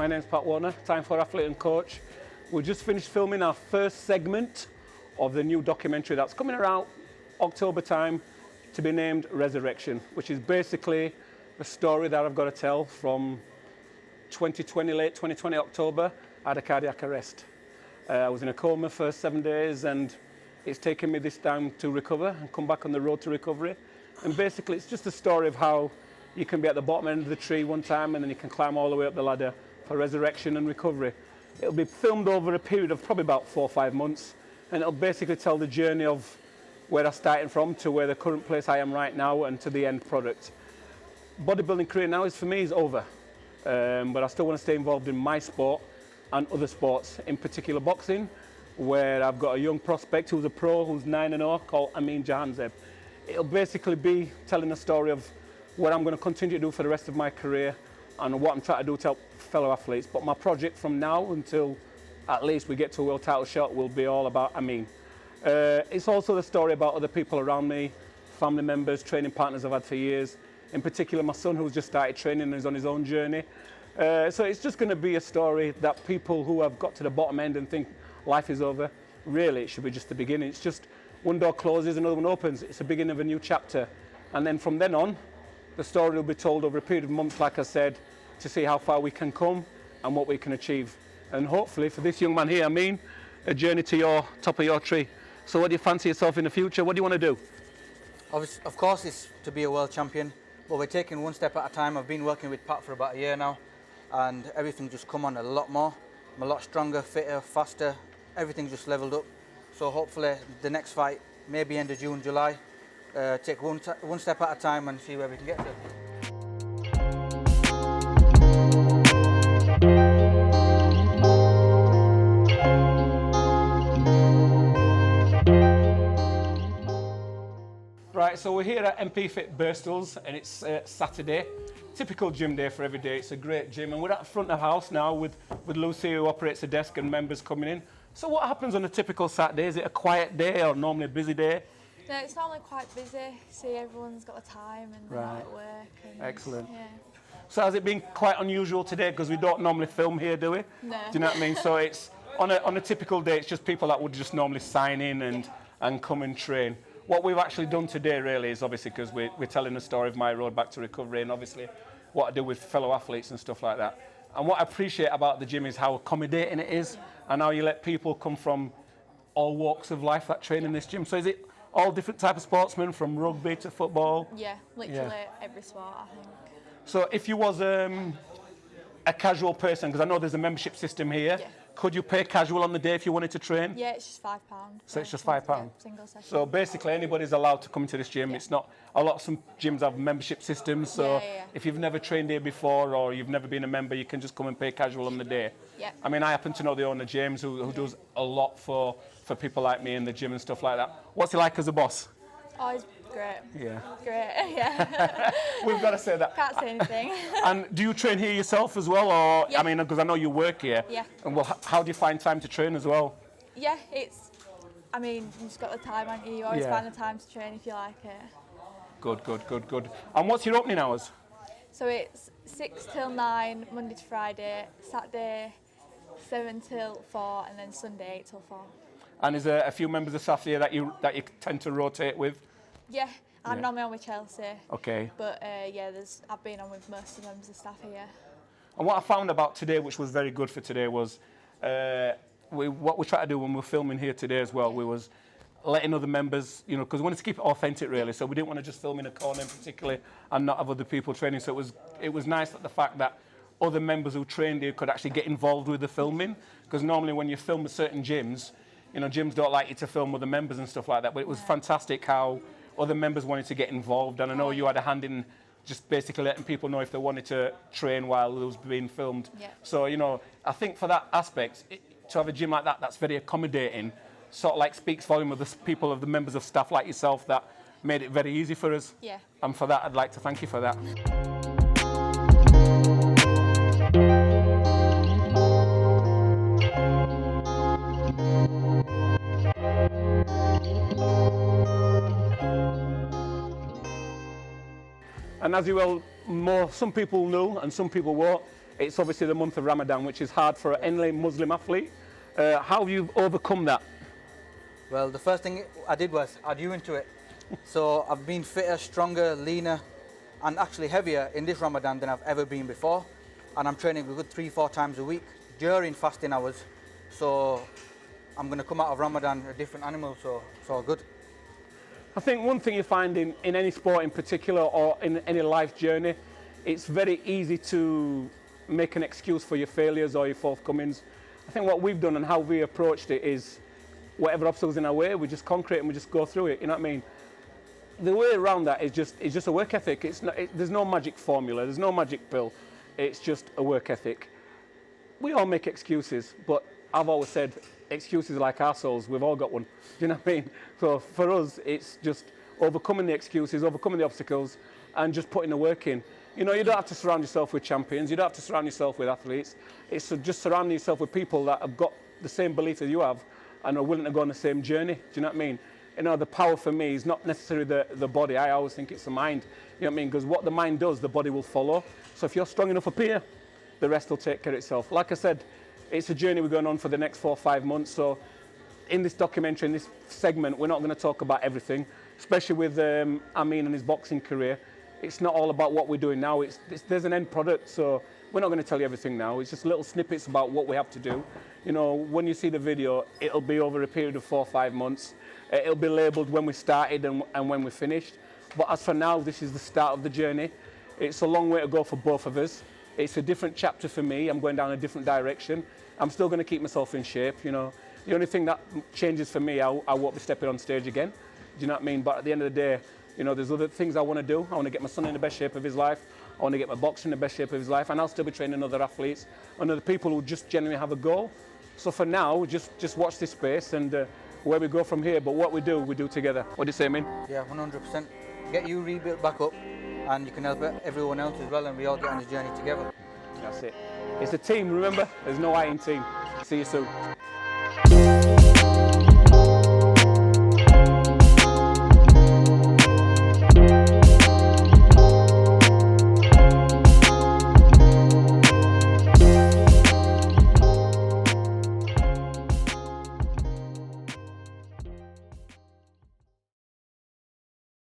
My name's Pat Warner, Time for Athlete and Coach. We just finished filming our first segment of the new documentary that's coming around October time to be named Resurrection, which is basically the story that I've got to tell from 2020, late 2020 October. I had a cardiac arrest. I was in a coma for 7 days and it's taken me this time to recover and come back on the road to recovery. And basically it's just a story of how you can be at the bottom end of the tree one time and then you can climb all the way up the ladder for resurrection and recovery. It'll be filmed over a period of probably about 4 or 5 months, and it'll basically tell the journey of where I started from to where the current place I am right now and to the end product. Bodybuilding career now is for me is over, but I still want to stay involved in my sport and other sports, in particular boxing, where I've got a young prospect who's a pro, who's 9-0, called Amin Jahanzeb. It'll basically be telling a story of what I'm going to continue to do for the rest of my career and what I'm trying to do to help fellow athletes. But my project from now until at least we get to a world title shot will be all about Amin. It's also the story about other people around me, family members, training partners I've had for years, in particular my son who's just started training and is on his own journey. So it's just going to be a story that people who have got to the bottom end and think life is over, really it should be just the beginning. It's just one door closes, another one opens. It's the beginning of a new chapter. And then from then on, the story will be told over a period of months, like I said, to see how far we can come and what we can achieve. And hopefully for this young man here, Amin, a journey to your top of your tree. So what do you fancy yourself in the future? What do you want to do? Of course it's to be a world champion, but we're taking one step at a time. I've been working with Pat for about a year now, and everything just come on a lot more. I'm a lot stronger, fitter, faster, everything just leveled up. So hopefully the next fight, maybe end of June, July, take one step at a time and see where we can get to. Right, so we're here at MP Fit Birstles and it's Saturday. Typical gym day for every day. It's a great gym and we're at the front of the house now with Lucy who operates the desk and members coming in. So what happens on a typical Saturday? Is it a quiet day or normally a busy day? No, it's normally quite busy. See, everyone's got the time and they're at work. And, excellent. Yeah. So has it been quite unusual today because we don't normally film here, do we? No. Do you know what I mean? So it's on a typical day, it's just people that would just normally sign in and come and train. What we've actually done today really is obviously because we're telling the story of my road back to recovery and obviously what I do with fellow athletes and stuff like that. And what I appreciate about the gym is how accommodating it is and how you let people come from all walks of life that train in this gym. So is it all different type of sportsmen from rugby to football? Yeah, literally every sport, I think. So if you was a casual person, because I know there's a membership system here, could you pay casual on the day if you wanted to train? Yeah, it's just £5. So it's just £5? Yeah, single session. So basically anybody's allowed to come into this gym. It's not, some gyms have membership systems, so if you've never trained here before or you've never been a member, you can just come and pay casual on the day. Yeah. I mean, I happen to know the owner, James, who does a lot for people like me in the gym and stuff like that. What's he like as a boss? Oh, he's great. Yeah. Great, yeah. We've got to say that. Can't say anything. And do you train here yourself as well? Or I mean, because I know you work here. Yeah. And well, how do you find time to train as well? Yeah, I mean, you've just got the time, haven't you? You always find the time to train if you like it. Good, good, good, good. And what's your opening hours? So it's 6 till 9, Monday to Friday, Saturday 7 till 4, and then Sunday 8 till 4. And is there a few members of staff here that you tend to rotate with? Yeah, I'm normally on with Chelsea. Okay. But I've been on with most of the members of staff here. And what I found about today, which was very good for today, was what we try to do when we're filming here today as well, we was letting other members, because we wanted to keep it authentic really, so we didn't want to just film in a corner in particular and not have other people training. So it was nice that the fact that other members who trained here could actually get involved with the filming, because normally when you film at certain gyms, gyms don't like you to film with the members and stuff like that, but it was fantastic how other members wanted to get involved, and I know you had a hand in just basically letting people know if they wanted to train while it was being filmed. Yeah. So, I think for that aspect, to have a gym like that that's very accommodating, sort of like speaks volume of the members of staff like yourself that made it very easy for us. Yeah. And for that, I'd like to thank you for that. And as you well, some people know and some people won't, It's obviously the month of Ramadan, which is hard for any Muslim athlete. How have you overcome that? Well, the first thing I did was add you into it. So I've been fitter, stronger, leaner, and actually heavier in this Ramadan than I've ever been before. And I'm training a good 3-4 times a week during fasting hours. So I'm going to come out of Ramadan a different animal, so it's all good. I think one thing you find in any sport in particular, or in any life journey, it's very easy to make an excuse for your failures or your forthcomings. I think what we've done and how we approached it is whatever obstacles in our way, we just conquer it and we just go through it, you know what I mean? The way around that is just a work ethic. There's no magic formula, there's no magic pill, it's just a work ethic. We all make excuses, but I've always said excuses are like arseholes, we've all got one, do you know what I mean? So for us, it's just overcoming the excuses, overcoming the obstacles, and just putting the work in. You know, you don't have to surround yourself with champions, you don't have to surround yourself with athletes, it's just surrounding yourself with people that have got the same belief as you have and are willing to go on the same journey, do you know what I mean? You know, the power for me is not necessarily the body, I always think it's the mind, you know what I mean? Because what the mind does, the body will follow. So if you're strong enough up here, the rest will take care of itself. Like I said, it's a journey we're going on for the next 4 or 5 months, so in this documentary, in this segment, we're not going to talk about everything, especially with Amin and his boxing career. It's not all about what we're doing now, there's an end product, so we're not going to tell you everything now. It's just little snippets about what we have to do. You know, when you see the video, it'll be over a period of 4 or 5 months. It'll be labelled when we started and when we finished. But as for now, this is the start of the journey. It's a long way to go for both of us. It's a different chapter for me. I'm going down a different direction. I'm still going to keep myself in shape, you know. The only thing that changes for me, I won't be stepping on stage again. Do you know what I mean? But at the end of the day, you know, there's other things I want to do. I want to get my son in the best shape of his life. I want to get my boxer in the best shape of his life. And I'll still be training other athletes and other people who just genuinely have a goal. So for now, just watch this space and where we go from here. But what we do together. What do you say, Min? Yeah, 100%. Get you rebuilt back up and you can help everyone else as well, and we all get on this journey together. That's it. It's a team, remember? There's no I in team. See you soon.